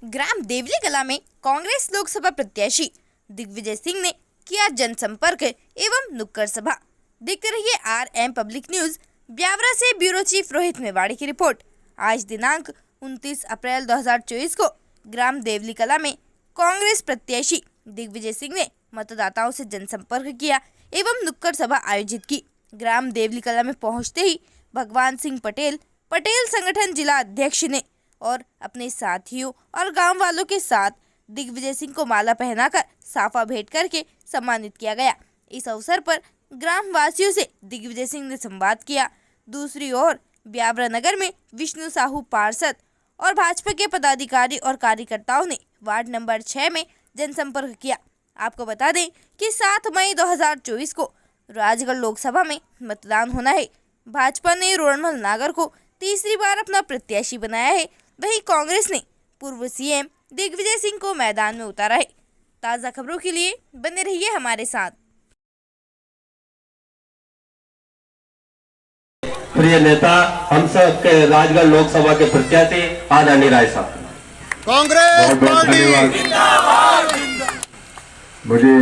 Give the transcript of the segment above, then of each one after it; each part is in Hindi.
ग्राम देवली कला में कांग्रेस लोकसभा प्रत्याशी दिग्विजय सिंह ने किया जनसंपर्क एवं नुक्कड़ सभा। देखते रहिए RM पब्लिक न्यूज ब्यावरा से ब्यूरो चीफ रोहित मेवाड़ी की रिपोर्ट। आज दिनांक 29 अप्रैल 2024 को ग्राम देवली कला में कांग्रेस प्रत्याशी दिग्विजय सिंह ने मतदाताओं से जनसंपर्क किया एवं नुक्कड़ सभा आयोजित की। ग्राम देवली कला में पहुंचते ही भगवान सिंह पटेल संगठन जिला अध्यक्ष ने और अपने साथियों और गांव वालों के साथ दिग्विजय सिंह को माला पहनाकर साफा भेंट करके सम्मानित किया गया। इस अवसर पर ग्राम वासियों से दिग्विजय सिंह ने संवाद किया। दूसरी ओर ब्यावरा नगर में विष्णु साहू पार्षद और भाजपा के पदाधिकारी और कार्यकर्ताओं ने वार्ड नंबर 6 में जनसंपर्क किया। आपको बता दें कि 7 मई 2024 को राजगढ़ लोकसभा में मतदान होना है। भाजपा ने रोडमल नागर को तीसरी बार अपना प्रत्याशी बनाया है। वहीं कांग्रेस ने पूर्व सीएम दिग्विजय सिंह को मैदान में उतारा है। ताज़ा खबरों के लिए बने रहिए हमारे साथ। प्रिय नेता हम सब के राजगढ़ लोकसभा के प्रत्याशी आदरणीय राय साहब, कांग्रेस धन्यवाद। मुझे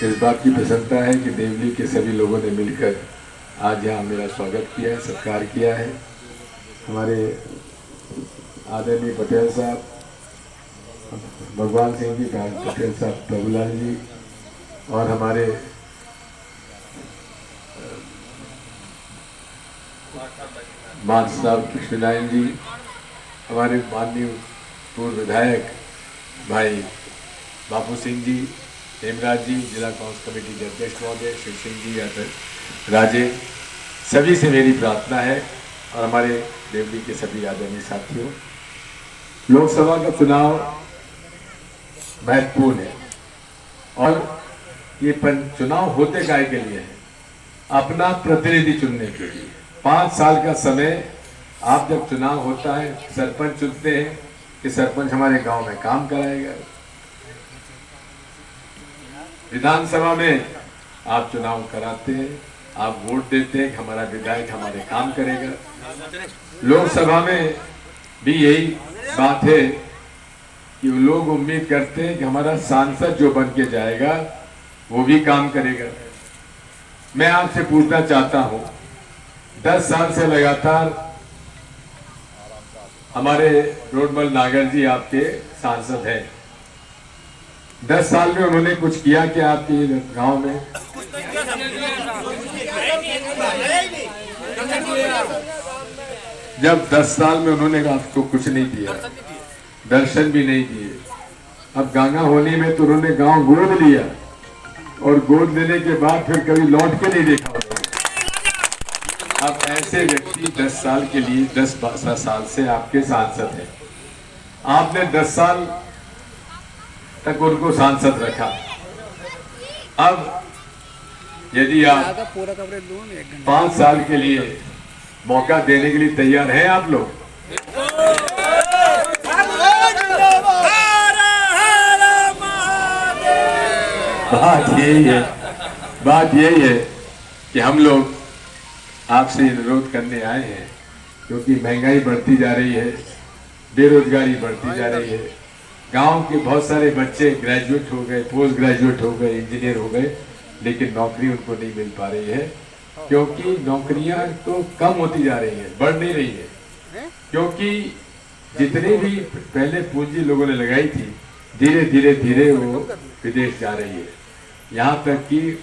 इस बात की प्रसन्नता है कि देवली के सभी लोगों ने मिलकर आज यहाँ मेरा स्वागत किया है, सत्कार किया है। हमारे आदरणीय पटेल साहब, भगवान सिंह जी, पटेल साहब, प्रभुलाल जी और हमारे मान साहब कृष्णनारायण जी, हमारे माननीय पूर्व विधायक भाई बापू सिंह जी, हेमराज जी, जिला कांग्रेस कमेटी के अध्यक्ष महोदय शिव सिंह जी, राजेश, सभी से मेरी प्रार्थना है और हमारे देवली के सभी आदरणीय साथियों, लोकसभा का चुनाव महत्वपूर्ण है और ये चुनाव होते काय के लिए है? अपना प्रतिनिधि चुनने के लिए। 5 साल का समय आप जब चुनाव होता है, सरपंच चुनते हैं कि सरपंच हमारे गांव में काम कराएगा। विधानसभा में आप चुनाव कराते हैं, आप वोट देते हैं कि हमारा विधायक हमारे काम करेगा। लोकसभा में भी यही बात है कि लोग उम्मीद करते हैं कि हमारा सांसद जो बन के जाएगा वो भी काम करेगा। मैं आपसे पूछना चाहता हूं, 10 साल से लगातार हमारे रोडमल नागर जी आपके सांसद हैं। 10 साल में उन्होंने कुछ किया क्या आपके गांव में? जब 10 साल में उन्होंने आपको कुछ नहीं दिया, दर्शन भी नहीं दिए, अब गंगा होली में तो उन्होंने गांव गोद लिया और गोद लेने के बाद फिर कभी लौट के नहीं देखा। अब ऐसे व्यक्ति 10 साल के लिए 10 साल से आपके सांसद हैं। आपने 10 साल तक उनको सांसद रखा। अब यदि आप 5 साल के लिए मौका देने के लिए तैयार हैं आप लोग? बात यही है कि हम लोग आपसे अनुरोध करने आए हैं क्योंकि महंगाई बढ़ती जा रही है, बेरोजगारी बढ़ती जा रही है। गांव के बहुत सारे बच्चे ग्रेजुएट हो गए, पोस्ट ग्रेजुएट हो गए, इंजीनियर हो गए, लेकिन नौकरी उनको नहीं मिल पा रही है क्योंकि नौकरियां तो कम होती जा रही है, बढ़ नहीं रही है। क्योंकि जितनी भी पहले पूंजी लोगों ने लगाई थी, धीरे धीरे वो विदेश जा रही है। यहाँ तक कि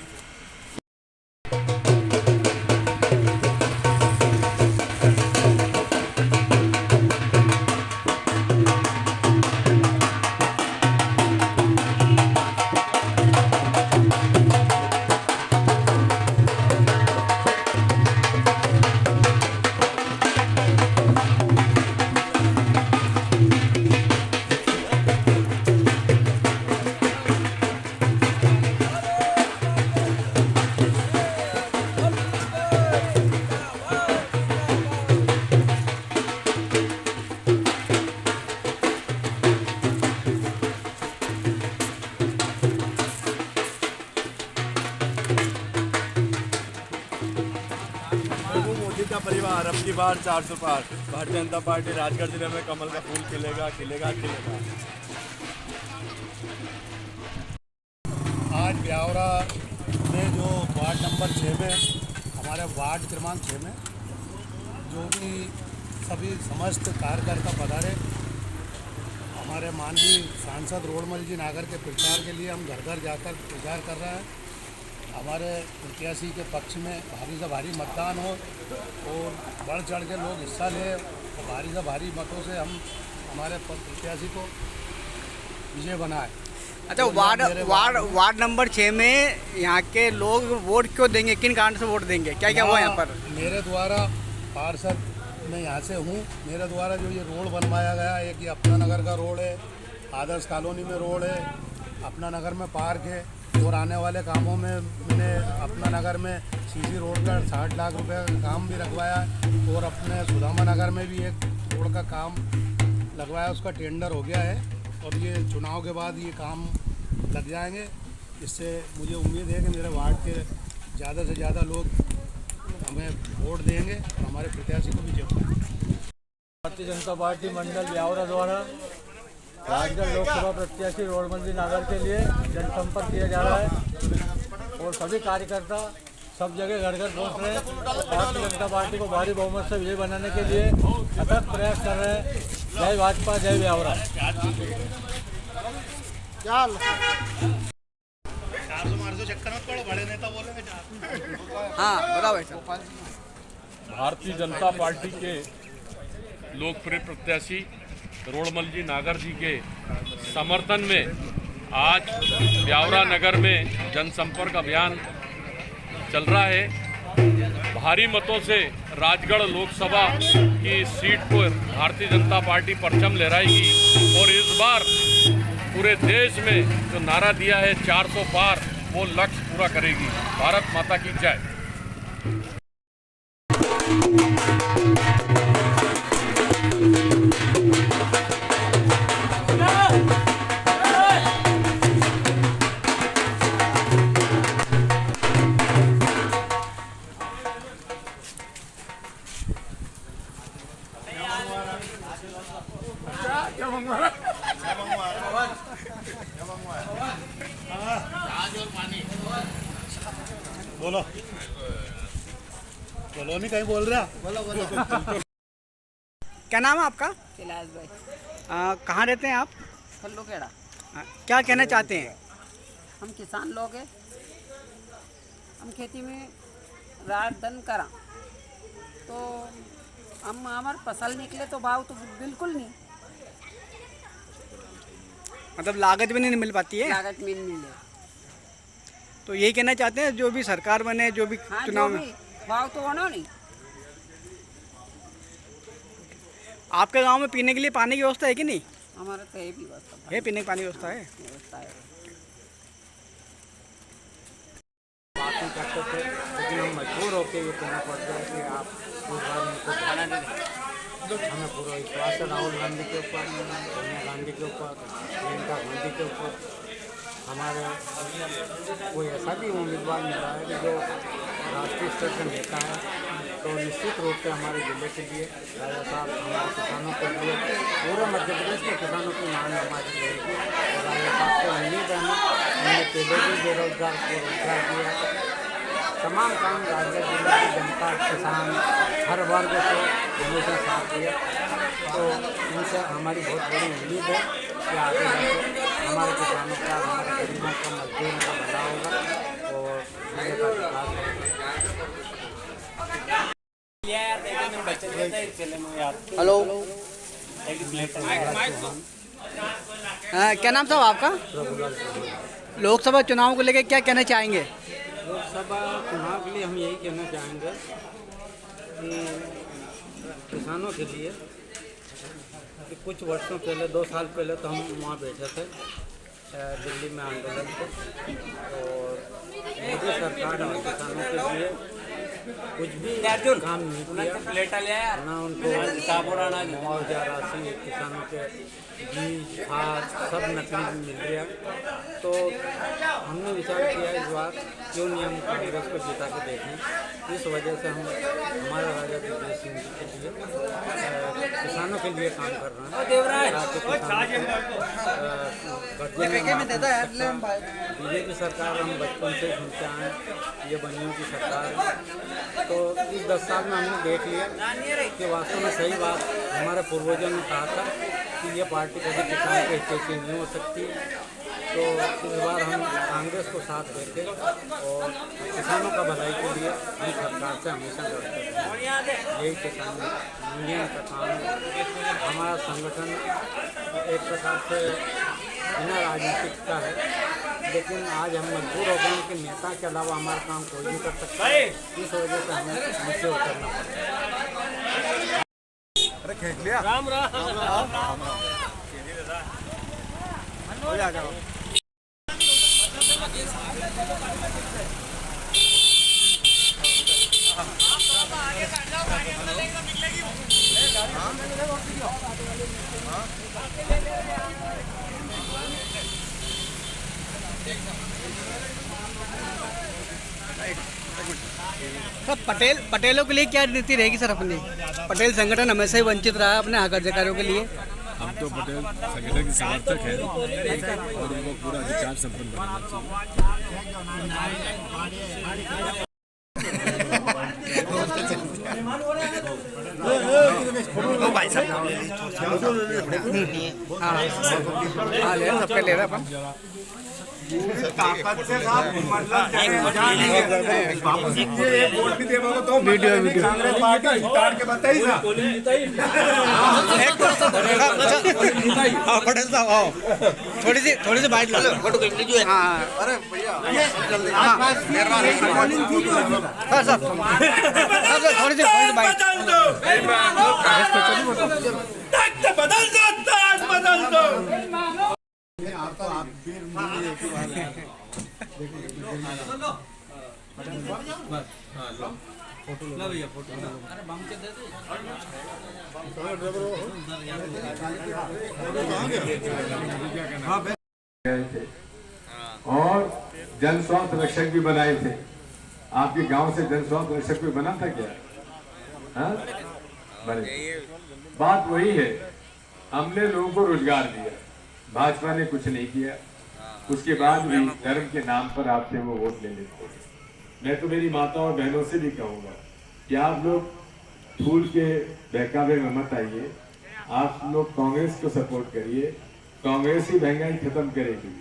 परिवार अब की बार 400 पार। भारतीय जनता पार्टी राजगढ़ जिले में कमल का फूल खिलेगा खिलेगा खिलेगा। आज ब्यावरा में जो वार्ड नंबर 6 में, हमारे वार्ड क्रमांक 6 में जो भी सभी समस्त कार्यकर्ता पधारे, हमारे माननीय सांसद रोडमल जी नागर के प्रचार के लिए हम घर घर जाकर प्रचार कर रहे हैं। हमारे प्रत्याशी के पक्ष में भारी से भारी मतदान हो और बढ़ चढ़ के लोग हिस्सा लें और भारी से भारी मतों से हम हमारे प्रत्याशी को विजय बनाए। अच्छा, वार्ड नंबर 6 में यहाँ के लोग वोट क्यों देंगे, किन कारण से वोट देंगे, क्या क्या हुआ यहाँ पर? मेरे द्वारा पार्षद मैं यहाँ से हूँ, मेरे द्वारा जो ये रोड बनवाया गया है, एक ये अपना नगर का रोड है, आदर्श कॉलोनी में रोड है, अपना नगर में पार्क है और आने वाले कामों में मैंने अपना नगर में सीसी रोड का 60 लाख रुपए का काम भी रखवाया है और अपने सुदामा नगर में भी एक रोड का काम लगवाया, उसका टेंडर हो गया है और ये चुनाव के बाद ये काम लग जाएंगे। इससे मुझे उम्मीद है कि मेरे वार्ड के ज़्यादा से ज़्यादा लोग हमें वोट देंगे और हमारे प्रत्याशी को भी जिताएंगे। भारतीय जनता पार्टी मंडल ब्यावरा द्वारा राजगढ़ लोकसभा प्रत्याशी रोडमल जी नागर के लिए जनसंपर्क किया जा रहा है और सभी कार्यकर्ता सब जगह घर घर पहुँच रहे हैं। भारतीय जनता पार्टी को भारी बहुमत से विजय बनाने के लिए अथक प्रयास कर रहे हैं। जय भाजपा, जय ब्यावरा। हाँ बताओ भाई साहब। भारतीय जनता पार्टी के लोकप्रिय प्रत्याशी रोडमल जी नागर जी के समर्थन में आज ब्यावरा नगर में जनसंपर्क अभियान चल रहा है। भारी मतों से राजगढ़ लोकसभा की सीट को भारतीय जनता पार्टी परचम लहराएगी और इस बार पूरे देश में जो नारा दिया है 400 पार, वो लक्ष्य पूरा करेगी। भारत माता की जय। बोलो बोलो, नहीं कहीं बोल रहा। क्या नाम है आपका? कैलाश भाई, कहाँ रहते हैं आप? खल्लूखेड़ा। क्या कहना चाहते हैं? हम किसान लोग हैं, हम खेती में रात दिन करा तो हम हमारे फसल निकले तो भाव तो बिल्कुल नहीं, मतलब लागत भी नहीं मिल पाती है। लागत में नहीं मिले। तो यही कहना चाहते हैं जो भी सरकार बने, जो भी हाँ, चुनाव जो में भी भाव तो होना नहीं। आपके गांव में पीने के लिए पानी की व्यवस्था है कि नहीं? हमारा तो है भी व्यवस्था है, पीने की पानी की व्यवस्था है। व्यवस्था है। बातें करते थे लेकिन हम मजबूर होकर ये कहना पड़ गया कि आप उस बार उनको खाना नहीं दें। हमें पूरा विश्वास है राहुल गांधी के ऊपर, सोनिया गांधी के ऊपर, प्रियंका गांधी के ऊपर। हमारे कोई ऐसा भी उम्मीदवार मिला है कि जो राष्ट्रीय स्तर पर नेता है, तो निश्चित रूप से हमारे जिले के लिए राजा साहब हमारे किसानों के लिए पूरे मध्य प्रदेश के किसानों की मांग हमारी रहेगी। और राजा साहब से उम्मीद है हमने पहले भी बेरोजगार को रोजगार दिया, तमाम काम राजगढ़ जिले की जनता, किसान, हर वर्ग को हमेशा साथ दिया। तो इनसे हमारी बहुत बड़ी उम्मीद है कि आगे जाके हमारे किसानों का, हमारे गरीबों का, मजदूरों का भला होगा और जिले का विकास होगा। हेलो, क्या नाम साहब आपका? लोकसभा चुनाव को लेकर क्या कहना चाहेंगे? लोकसभा चुनाव के लिए हम यही कहना चाहेंगे कि किसानों के लिए कि कुछ वर्षों पहले, 2 साल पहले तो हम वहाँ बैठे थे दिल्ली में आंदोलन पे, और मोदी सरकार ने किसानों के लिए कुछ भी काम नहीं किया, ना उनको मुआवजा राशि, किसानों के बीज खाद सब नकली मिल रहा है। तो हमने विचार किया इस बार क्यों नहीं हम कांग्रेस को जिता के देखें। इस वजह से हम हमारा राजा दिग्विजय सिंह जी के लिए किसानों के लिए काम कर रहे हैं, ताकि बीजेपी सरकार हम बचपन से सुनते आए, ये बनियों की सरकार। तो इस 10 साल में हमने देख लिया कि वास्तव में सही बात हमारे पूर्वजों ने कहा था कि ये पार्टी कभी किसान के हिस्से से नहीं हो सकती। तो इस बार हम कांग्रेस को साथ देते और किसानों का भलाई के लिए हम सरकार से हमेशा लड़ते हैं। यही किसान यूनियन का काम है। हमारा संगठन एक प्रकार से बिना राजनीतिक का है, लेकिन आज हम मजबूर हो गए हैं कि नेता के अलावा हमारा काम कोई नहीं कर सकता। इस वजह से हमें नीचे उतरना पड़ता है। राम राम हो जाओ। सर पटेलों के लिए क्या नीति रहेगी सर अपनी? पटेल संगठन हमेशा ही वंचित रहा है अपने हक अधिकारियों के लिए। हम तो पटेल संगठन के समर्थक हैं और उनको पूरा अधिकार संपन्न बनाना थोड़ी सी बाइट लो। अरे भैया सर थोड़ी सी बाइट बदल दो। और जन स्वास्थ्य रक्षक भी बनाए थे। आपके गांव से जन स्वास्थ्य रक्षक भी बना था क्या? हाँ, बने। बात वही है, हमने लोगों को रोजगार दिया, भाजपा ने कुछ नहीं किया। उसके बाद भी धर्म के नाम पर आपसे वो वोट ले लेते हैं। मैं तो मेरी माताओं और बहनों से भी कहूँगा कि आप लोग फूल के बहकावे में मत आइए। आप लोग कांग्रेस को सपोर्ट करिए। कांग्रेस ही महंगाई खत्म करेगी,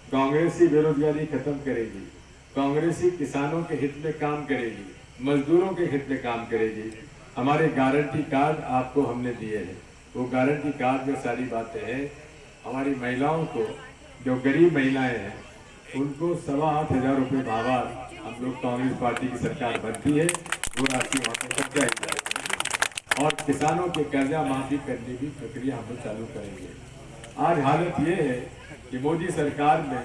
कांग्रेस ही बेरोजगारी खत्म करेगी, कांग्रेस ही किसानों के हित में काम करेगी, मजदूरों के हित में काम करेगी। हमारे गारंटी कार्ड आपको हमने दिए हैं, वो गारंटी कार्ड में सारी बातें हैं। हमारी महिलाओं को, जो गरीब महिलाएं हैं, उनको 8,500 रुपये माहवार हम लोग कांग्रेस पार्टी की सरकार बनती है, वो राशि वहाँ पर तक जाएगी। और किसानों के कर्जा माफी करने की प्रक्रिया हम लोग चालू करेंगे। आज हालत ये है कि मोदी सरकार में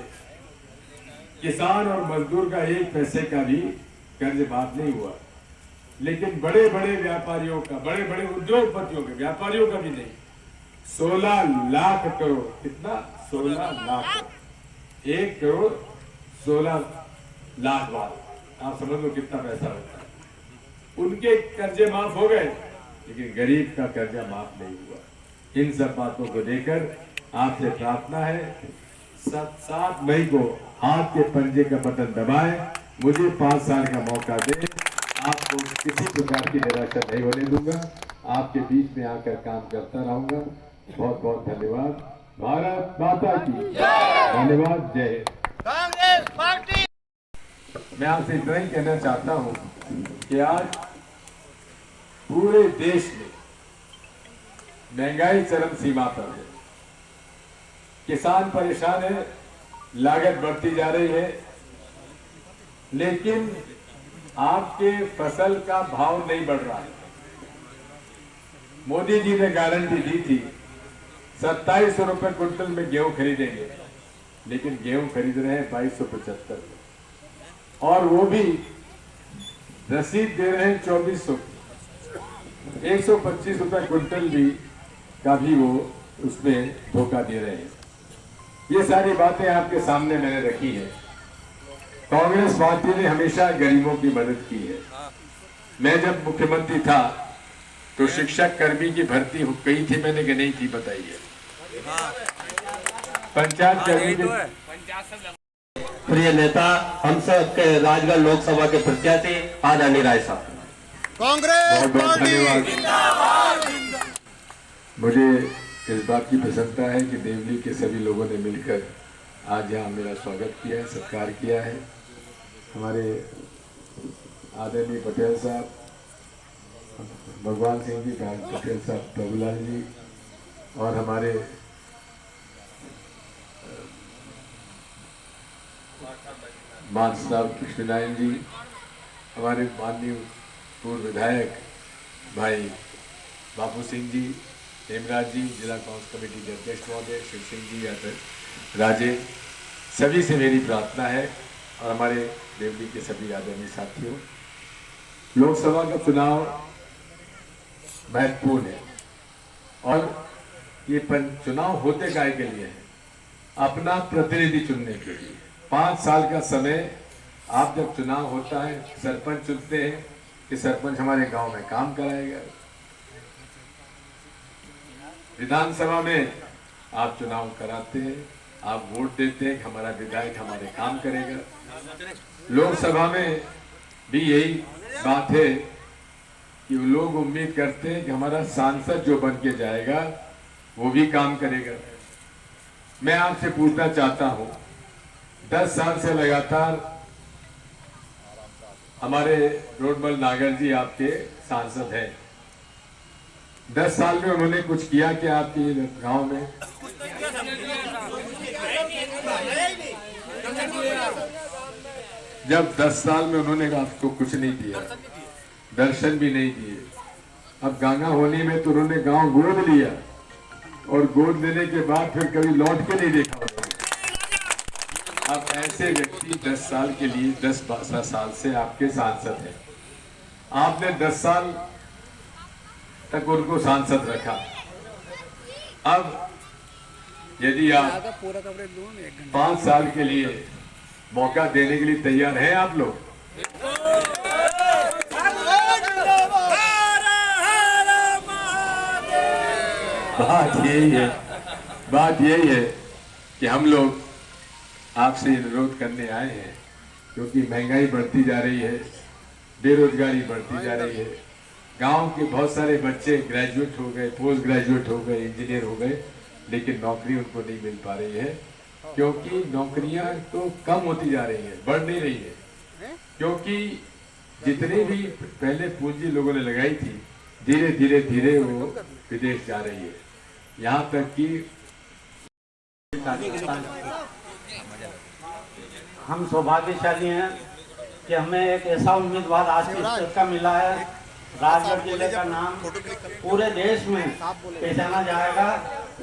किसान और मजदूर का 1 पैसे का भी कर्ज माफ नहीं हुआ, लेकिन बड़े बड़े व्यापारियों का, बड़े बड़े उद्योगपतियों के, व्यापारियों का भी नहीं। 16 लाख करोड़, कितना? 16 लाख, 1 करोड़ 16 लाख बार, आप समझ लो कितना पैसा होता है। उनके कर्जे माफ हो गए, लेकिन गरीब का कर्जा माफ नहीं हुआ। इन सब बातों को लेकर आपसे प्रार्थना है, 7 मई को हाथ के पंजे का बटन दबाएं, मुझे 5 साल का मौका दें। आपको किसी प्रकार की निराशा नहीं होने दूंगा, आपके बीच में आकर काम करता रहूंगा। बहुत बहुत धन्यवाद। भारत माता की धन्यवाद। जय हिंद। कांग्रेस पार्टी। मैं आपसे इतना ही कहना चाहता हूं कि आज पूरे देश में महंगाई चरम सीमा पर है, किसान परेशान है, लागत बढ़ती जा रही है, लेकिन आपके फसल का भाव नहीं बढ़ रहा है। मोदी जी ने गारंटी दी थी 2700 रुपए क्विंटल में गेहूं खरीदेंगे, लेकिन गेहूं खरीद रहे हैं 2275, और वो भी रसीद दे रहे हैं 2400 की, 125 रुपए क्विंटल भी का भी वो उसमें धोखा दे रहे हैं। ये सारी बातें आपके सामने मैंने रखी है। कांग्रेस पार्टी ने हमेशा गरीबों की मदद की है। मैं जब मुख्यमंत्री था तो शिक्षक कर्मी की भर्ती हो गई थी, मैंने कि नहीं थी, बताइए। पंचायत कर्मी की प्रिय नेता, हम सब के राजगढ़ लोकसभा के प्रत्याशी आदरणीय राय साहब। कांग्रेस बहुत पार्टी धन्यवाद। मुझे इस बात की प्रसन्नता है कि देवली के सभी लोगों ने मिलकर आज यहाँ मेरा स्वागत किया है, सत्कार किया है। हमारे आदरणीय पटेल साहब, भगवान सिंह जी, पटेल साहब, प्रभुलाल जी और हमारे मान साहब कृष्णनारायण जी, हमारे माननीय पूर्व विधायक भाई बापू सिंह जी, हेमराज जी, जिला कांग्रेस कमेटी के अध्यक्ष महोदय शिव सिंह जी, राजेश, सभी से मेरी प्रार्थना है और हमारे देवली के सभी आदरणीय साथियों, लोकसभा का चुनाव महत्वपूर्ण है और ये चुनाव होते काय के लिए है? अपना प्रतिनिधि चुनने के लिए। 5 साल का समय, आप जब चुनाव होता है सरपंच चुनते हैं कि सरपंच हमारे गांव में काम कराएगा। विधानसभा में आप चुनाव कराते हैं, आप वोट देते हैं कि हमारा विधायक हमारे काम करेगा। लोकसभा में भी यही बात है कि लोग उम्मीद करते हैं कि हमारा सांसद जो बन के जाएगा वो भी काम करेगा। मैं आपसे पूछना चाहता हूं, 10 साल से लगातार हमारे रोडमल नागर जी आपके सांसद हैं। 10 साल में उन्होंने कुछ किया क्या आपके गांव में? जब 10 साल में उन्होंने आपको कुछ नहीं दिया, दर्शन भी नहीं दिए। अब गंगा होली में तो उन्होंने गांव गोद लिया और गोद लेने के बाद फिर कभी लौट के नहीं देखा। अब ऐसे व्यक्ति 10 साल के लिए 10 साल से आपके सांसद हैं। आपने 10 साल तक उनको सांसद रखा। अब यदि आप 5 साल के लिए मौका देने के लिए तैयार हैं आप लोग? बात यही है कि हम लोग आपसे अनुरोध करने आए हैं, क्योंकि महंगाई बढ़ती जा रही है, बेरोजगारी बढ़ती जा रही है। गांव के बहुत सारे बच्चे ग्रेजुएट हो गए, पोस्ट ग्रेजुएट हो गए, इंजीनियर हो गए, लेकिन नौकरी उनको नहीं मिल पा रही है, क्योंकि नौकरियां तो कम होती जा रही है, बढ़ नहीं रही है। क्योंकि जितनी भी पहले पूंजी लोगों ने लगाई थी, धीरे धीरे धीरे वो विदेश जा रही है। यहाँ तक कि हम सौभाग्यशाली हैं कि हमें एक ऐसा उम्मीदवार आज की स्टेट का मिला है। राजगढ़ जिले का नाम पूरे देश में पहचाना जाएगा।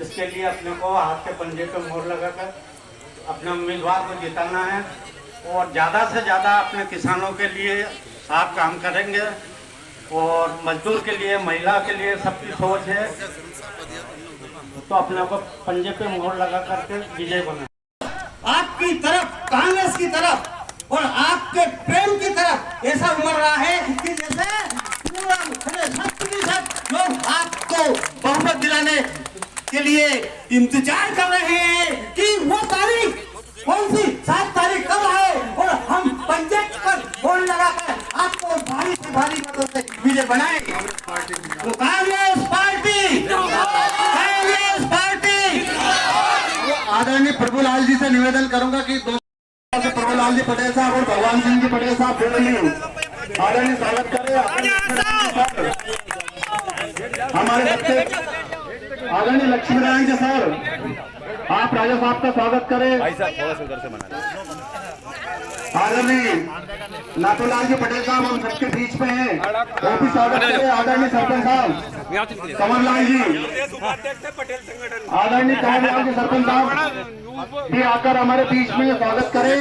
इसके लिए अपने को हाथ के पंजे पे मोहर लगाकर अपने उम्मीदवार को जिताना है और ज़्यादा से ज़्यादा अपने किसानों के लिए आप काम करेंगे और मजदूर के लिए, महिला के लिए सबकी सोच है, तो अपने को पंजे पे मोहर लगा करके विजय बना। आपकी तरफ, कांग्रेस की तरफ और आपके प्रेम की तरफ ऐसा उमड़ रहा है कि जैसे पूरा 100% लोग आपको बहुमत दिलाने के लिए इंतजार कर रहे हैं कि वो तारीख कौन सी, 7 तारीख कब आए और हम पंचायत पर वोट लगाकर आपको भारी से भारी मतों से विजय बनाएंगे। तो कांग्रेस पार्टी, कांग्रेस पार्टी। आदरणीय प्रभुलाल जी से निवेदन करूंगा कि प्रभुलाल जी पटेल साहब और भगवान सिंह जी पटेल साहब आदरणीय स्वागत करें। हमारे बच्चे आदरणीय लक्ष्मी नारायण जी सर, आप राजा साहब का स्वागत करें। आदरणीय नाथूलाल जी पटेल साहब हम सबके बीच में हैं, वो भी स्वागत करें। आदरणीय सरपंच साहब कमललाल जी, आदरणीय कमललाल जी सरपंच साहब भी आकर हमारे बीच में स्वागत करें।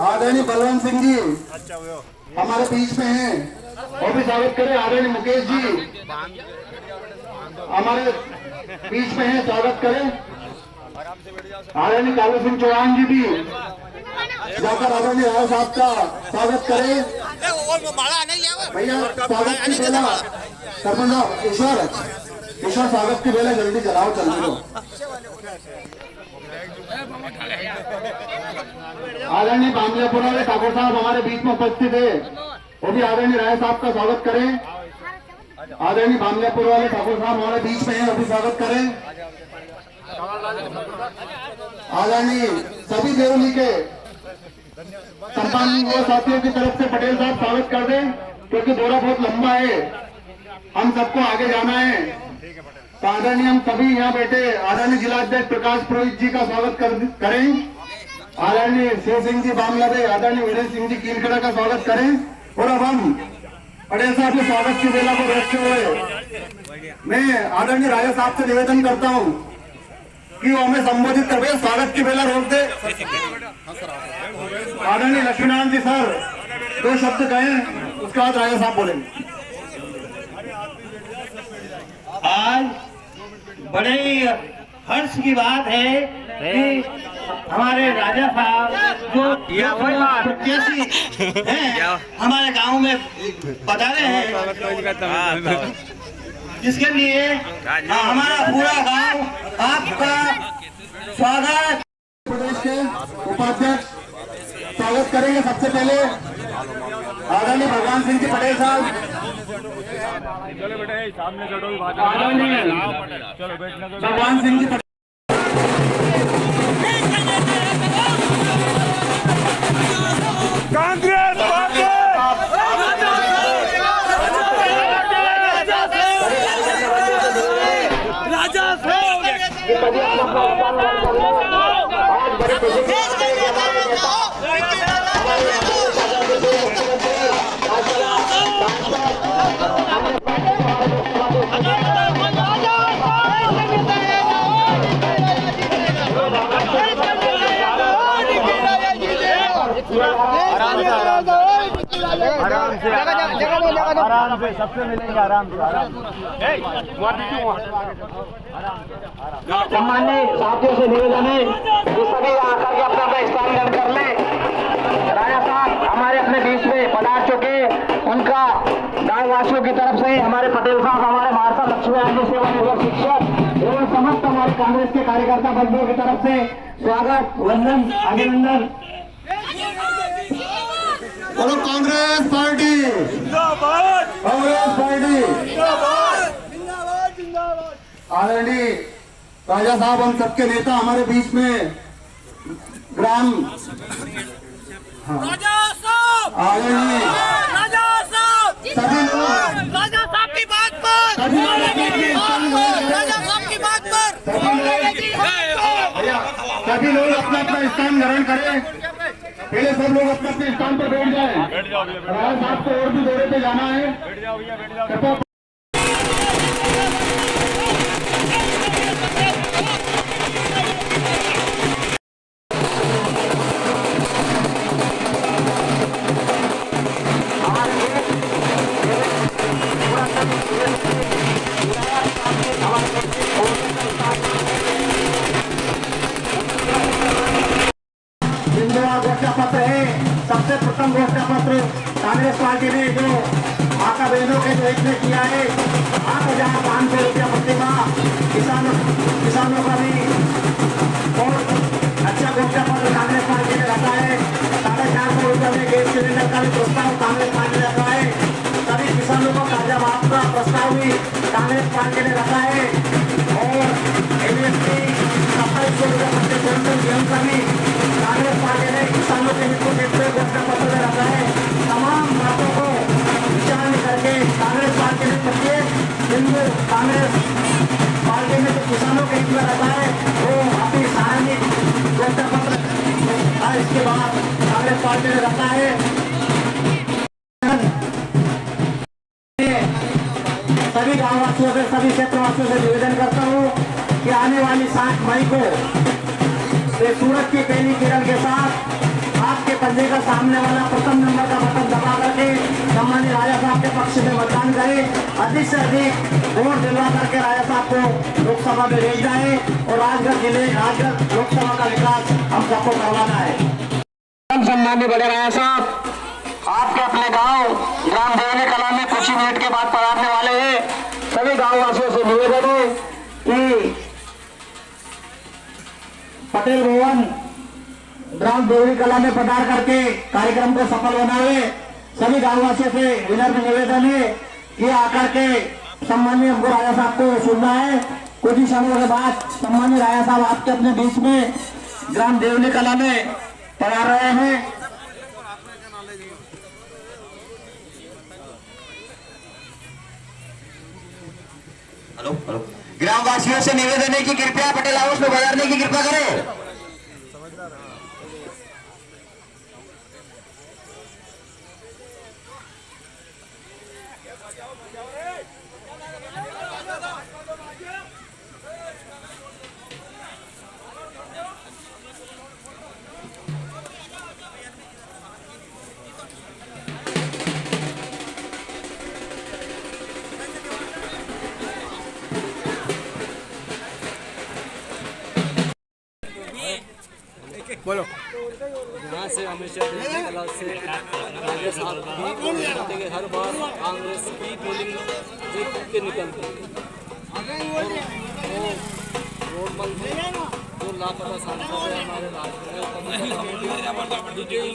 आदरणीय बलवंत सिंह जी हमारे बीच में हैं, और भी स्वागत करें। आदरणीय मुकेश जी हमारे बीच में हैं, स्वागत करें। आदरणीय कालू सिंह चौहान जी भी जाकर आदरणीय राय साहब का स्वागत करें। भैया स्वागत की बेला सरपंच साहब ईश्वर स्वागत की बेला जल्दी चलाओ, चलने दो। आदरणीय बामलापुरा में ठाकुर साहब हमारे बीच में उपस्थित है, वो भी आदरणीय राय साहब का स्वागत करें। आदरणीय बामलापुर वाले ठाकुर साहब हमारे बीच में हैं, वो भी स्वागत करें। आदरणीय सभी देवली के सम्मान व साथियों की तरफ से पटेल साहब स्वागत कर दें, क्योंकि दौरा बहुत लंबा है, हम सबको आगे जाना है। तो आदरणीय हम सभी यहाँ बैठे आदरणीय जिलाध्यक्ष प्रकाश पुरोहित जी का स्वागत करें। आदरणीय शिव सिंह जी बामलाबे, आदरणीय वीरेंद्र सिंह जी कीलखेड़ा का स्वागत करें। और अब हम पटेल साहब के स्वागत की बेला को रखते हुए मैं आदरणीय राजा साहब से निवेदन करता हूँ कि वो हमें संबोधित कर रहे, स्वागत की बेला रोक दे। आदरणीय लक्ष्मीनारायण जी सर 2 शब्द कहें, उसके बाद राजा साहब बोलेंगे। आज बड़े ही हर्ष की बात है कि हमारे राजा साहब जो प्रत्याशी हैं हमारे गांव में पधारे हैं, जिसके लिए हमारा पूरा गांव आपका स्वागत। प्रदेश के उपाध्यक्ष स्वागत करेंगे। सबसे पहले आदरणीय भगवान सिंह जी पटेल साहब। चलो बेटा सामने चलो, भगवान सिंह जी कांग्रेस आराम से सबसे मिलेंगे, आराम से सम्मानित साथियों से निवेदन है कि सभी आकर के अपना अपना स्थान ग्रहण कर ले। राजा साहब हमारे अपने बीच में पधार चुके, उनका गाँव वासियों की तरफ से हमारे पटेल साहब, हमारे महाराष्ट्र लक्ष्मी आदि सेवा निवृत्त शिक्षक एवं समस्त हमारे कांग्रेस के कार्यकर्ता बंधुओं की तरफ से स्वागत, वंदन, अभिनंदन। बोलो कांग्रेस पार्टी जिंदाबाद, कांग्रेस पार्टी जिंदाबाद, जिंदाबाद, जिंदाबाद। आदरणीय राजा साहब हम सबके नेता हमारे बीच में ग्राम राजा साहब, आदरणीय राजा साहब, सभी लोग राजा साहब की बात पर, राजा साहब की बात पर, सभी लोग अपना अपना स्थान ग्रहण करें। पहले सब लोग अपने अपने स्थान पर बैठ जाएं। राजा साहब को और भी दौरे पे जाना है। कृपया घोषणा पत्र है। सबसे प्रथम घोषणा पत्र कांग्रेस पार्टी ने जो माता बहनों के जो ने किया है 8,500 रुपया प्रति माह किसानों का भी और अच्छा घोषणा पत्र कांग्रेस पार्टी ने रखा है। 450 रुपया में गैस सिलेंडर का भी प्रस्ताव कांग्रेस पार्टी ने रखा है। सभी किसानों को कर्जा माफ का प्रस्ताव भी कांग्रेस पार्टी ने रखा है और एमएसपी 2700 रुपया प्रति क्विंटल गेहूं का भी कांग्रेस पार्टी ने किसानों के हित को देखते हुए घोषणा पत्र में रखा है। तमाम बातों को विचार में करके कांग्रेस पार्टी ने प्रत्येक हिंदू कांग्रेस पार्टी ने जो किसानों के हित में रखा है वो अपनी सार्वजनिक घोषणा पत्र और इसके बाद कांग्रेस पार्टी ने रखा है। सभी गाँववासियों से सभी क्षेत्रवासियों से निवेदन करता हूँ कि आने वाली 7 मई को ये सूरज की पहली किरण के साथ आपके पंजे का सामने वाला प्रथम नंबर का बटन दबा करके सम्मानित राजा साहब के पक्ष में मतदान करें। अधिक से अधिक वोट दिलवा करके राजा साहब को लोकसभा में भेज जाए और राजगढ़ लोकसभा का विकास हम सबको करवाना है। सम्मानित बड़े राजा साहब, आपके अपने गांव ग्राम देवली कला में कुछ ही मिनट के बाद पधारने वाले हैं। सभी गाँव वासियों से निवेदन है कि पटेल भवन ग्राम देवली कला में पधार करके कार्यक्रम को सफल बनावे। सभी गाँववासियों से विनम्र निवेदन है कि आकर के सम्मानीय हमको राजा साहब को सुनना है। कुछ ही समय के बाद सम्मानीय राजा साहब आपके अपने बीच में ग्राम देवली कला में पधार रहे हैं। हेलो ग्रामवासियों से निवेदन है कि कृपया पटेल हाउस में पधारने की कृपा करें। बोलो। यहाँ से हमेशा कला से राजा साहब की हर बार कांग्रेस की पोलिंग जीत के निकलती है और वो रोडमल जो लापता सांसद है हमारे राजगढ़ मोदी जी के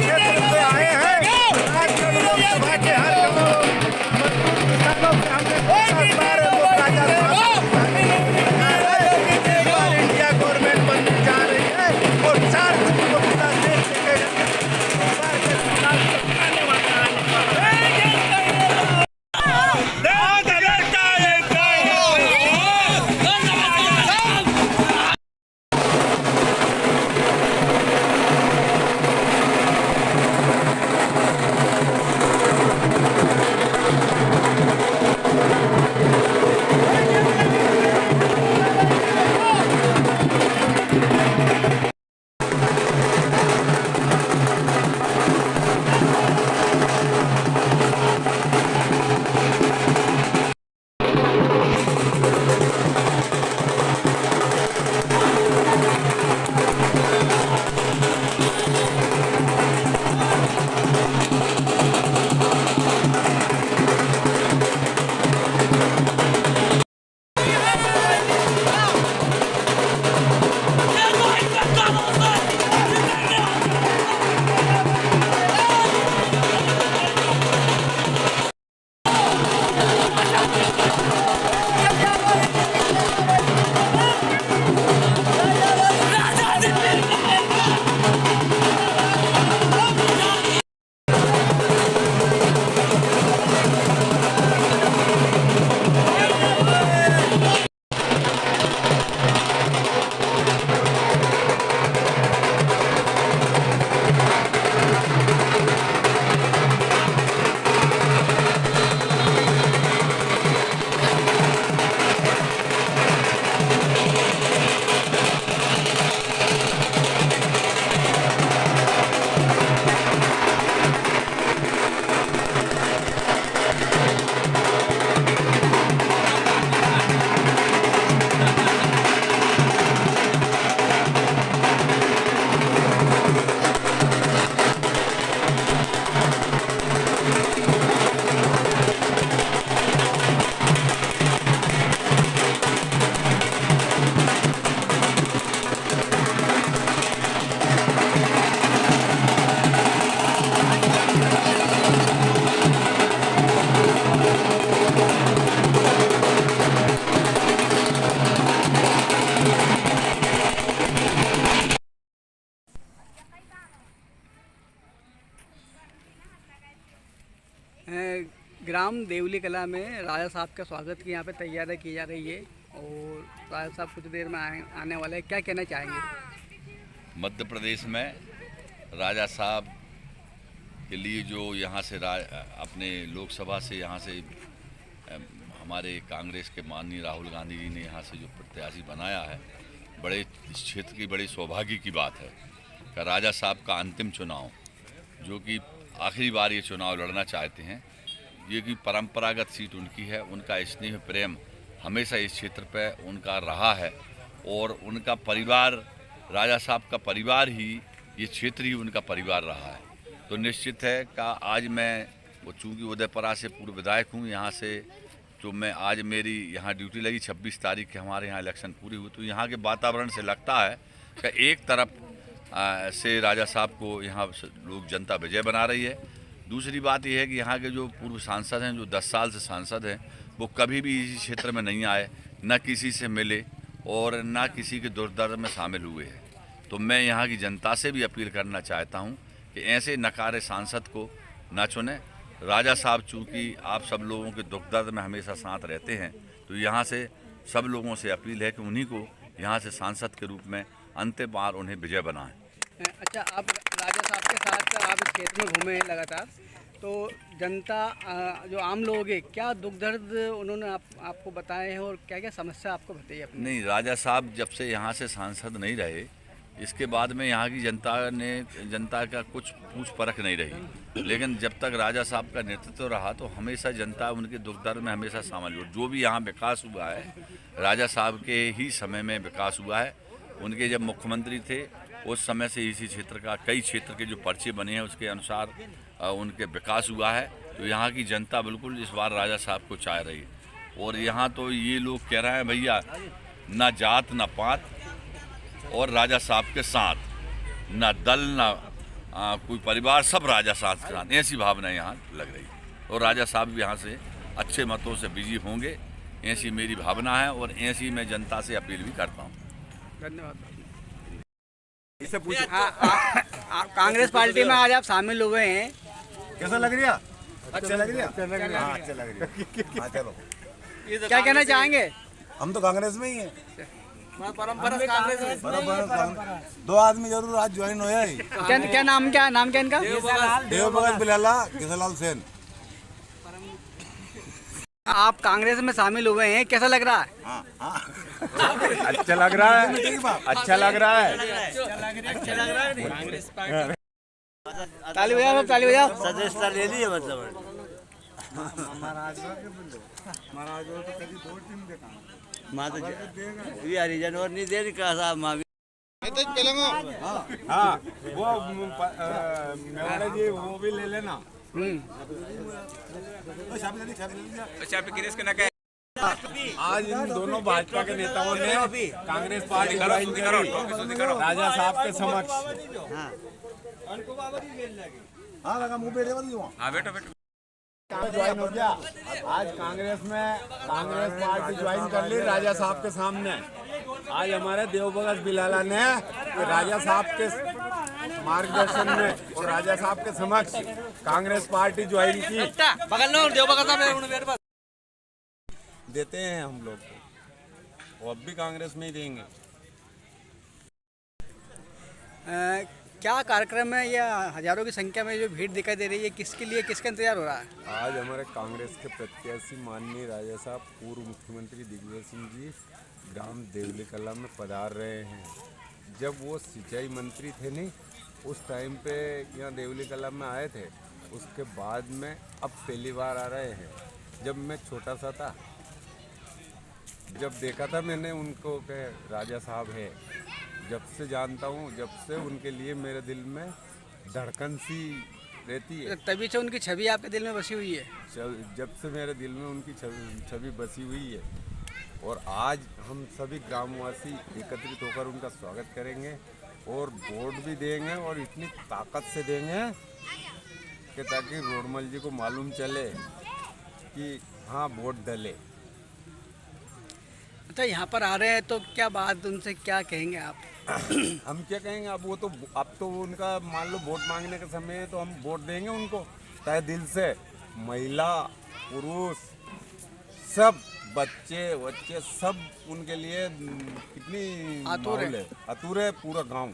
क्षेत्र से आए हैं। ग्राम देवली कला में राजा साहब का स्वागत की यहाँ पे तैयारी की जा रही है और राजा साहब कुछ देर में आने वाले हैं, क्या कहना चाहेंगे? मध्य प्रदेश में राजा साहब के लिए जो यहाँ से अपने लोकसभा से यहाँ से हमारे कांग्रेस के माननीय राहुल गांधी जी ने यहाँ से जो प्रत्याशी बनाया है, बड़े इस क्षेत्र की बड़ी सौभाग्य की बात है कि राजा साहब का अंतिम चुनाव, जो कि आखिरी बार ये चुनाव लड़ना चाहते हैं, ये कि परंपरागत सीट उनकी है। उनका स्नेह प्रेम हमेशा इस क्षेत्र पे उनका रहा है और उनका परिवार, राजा साहब का परिवार ही, ये क्षेत्र ही उनका परिवार रहा है। तो निश्चित है कि आज मैं, वो चूँकि उदयपुरा से पूर्व विधायक हूँ, यहाँ से तो मैं आज मेरी यहाँ ड्यूटी लगी 26 तारीख के हमारे यहाँ इलेक्शन पूरी हुई, तो यहाँ के वातावरण से लगता है कि एक तरफ से राजा साहब को यहाँ लोग जनता विजय बना रही है। दूसरी बात यह है कि यहाँ के जो पूर्व सांसद हैं, जो 10 साल से सांसद हैं, वो कभी भी इस क्षेत्र में नहीं आए, न किसी से मिले और न किसी के दुर्दर्द में शामिल हुए हैं। तो मैं यहाँ की जनता से भी अपील करना चाहता हूँ कि ऐसे नकारे सांसद को न चुनें। राजा साहब चूँकि आप सब लोगों के दुख दर्द में हमेशा साथ रहते हैं, तो यहाँ से सब लोगों से अपील है कि उन्हीं को यहाँ से सांसद के रूप में अंतिम बार उन्हें विजय बनाएं। अच्छा, आप राजा साहब के साथ आप इस क्षेत्र में घूमे हैं लगातार, तो जनता जो आम लोग हैं, क्या दुख दर्द उन्होंने आपको बताए हैं और क्या क्या समस्या आपको बताई अपनी? नहीं, राजा साहब जब से यहाँ से सांसद नहीं रहे, इसके बाद में यहाँ की जनता का कुछ पूछ परख नहीं रही, लेकिन जब तक राजा साहब का नेतृत्व रहा तो हमेशा जनता उनके दुख दर्द में हमेशा शामिल हुई। जो भी यहाँ विकास हुआ है, राजा साहब के ही समय में विकास हुआ है। उनके जब मुख्यमंत्री थे उस समय से इसी क्षेत्र का, कई क्षेत्र के जो पर्चे बने हैं उसके अनुसार उनके विकास हुआ है। तो यहाँ की जनता बिल्कुल इस बार राजा साहब को चाह रही है। और यहाँ तो ये लोग कह रहे हैं भैया, ना जात ना पात, और राजा साहब के साथ ना दल ना कोई परिवार, सब राजा साहब के साथ, ऐसी भावना यहाँ लग रही है। और राजा साहब भी यहाँ से अच्छे मतों से विजयी होंगे, ऐसी मेरी भावना है और ऐसी मैं जनता से अपील भी करता हूँ। धन्यवाद। कांग्रेस पार्टी में आज आप शामिल हुए हैं, कैसा लग रहा? अच्छा लग रहा? अच्छा लग रहा। चलो, क्या कहना चाहेंगे? हम तो कांग्रेस में ही हैं। परंपरा कांग्रेस में। दो आदमी जरूर आज ज्वाइन हो जाए। क्या नाम क्या इनका? देवभगत बिलाला, किशनलाल सेन। आप कांग्रेस में शामिल हुए हैं, कैसा लग रहा है? अच्छा लग रहा है, अच्छा लग रहा है। ताली बजाओ, ताली बजाओ। सदस्यता ले ली है मतलब। हरिजन और नहीं दे का साहब मांगे। हाँ, वो मेवाड़ा जी वो भी ले लेना। आज इन दोनों भाजपा के नेताओं ने कांग्रेस पार्टी ज्वाइन करी राजा साहब के समक्ष। हाँ लगा मुंह पे बेटो ज्वाइन हो गया। आज कांग्रेस पार्टी ज्वाइन कर ली राजा साहब के सामने। आज हमारे देवभगत बिलाला ने राजा साहब के मार्गदर्शन में और राजा साहब के समक्ष कांग्रेस पार्टी ज्वाइन की। देते हैं हम लोग को, अब भी कांग्रेस में ही देंगे। क्या कार्यक्रम है? या हजारों की संख्या में जो भीड़ दिखाई दे रही है, किसके लिए, किसका इंतजार हो रहा है? आज हमारे कांग्रेस के प्रत्याशी माननीय राजा साहब, पूर्व मुख्यमंत्री दिग्विजय सिंह जी ग्राम देवली कला में पधार रहे हैं। जब वो सिंचाई मंत्री थे नहीं, उस टाइम पे यहाँ देवली कला में आए थे। उसके बाद में अब पहली बार आ रहे हैं। जब मैं छोटा सा था, जब देखा था मैंने उनको कि राजा साहब है, जब से जानता हूँ, जब से उनके लिए मेरे दिल में धड़कन सी रहती है। तभी से उनकी छवि आपके दिल में बसी हुई है? जब से मेरे दिल में उनकी छवि बसी हुई है। और आज हम सभी ग्रामवासी एकत्रित होकर उनका स्वागत करेंगे और वोट भी देंगे, और इतनी ताकत से देंगे कि ताकि रोडमल जी को मालूम चले कि हाँ वोट डले। अच्छा, यहाँ पर आ रहे हैं तो क्या बात, उनसे क्या कहेंगे आप? हम क्या कहेंगे? अब तो उनका मान लो वोट मांगने का समय है, तो हम वोट देंगे उनको तहे दिल से। महिला पुरुष सब बच्चे सब उनके लिए कितनी आतुर है। आतुर है पूरा गांव।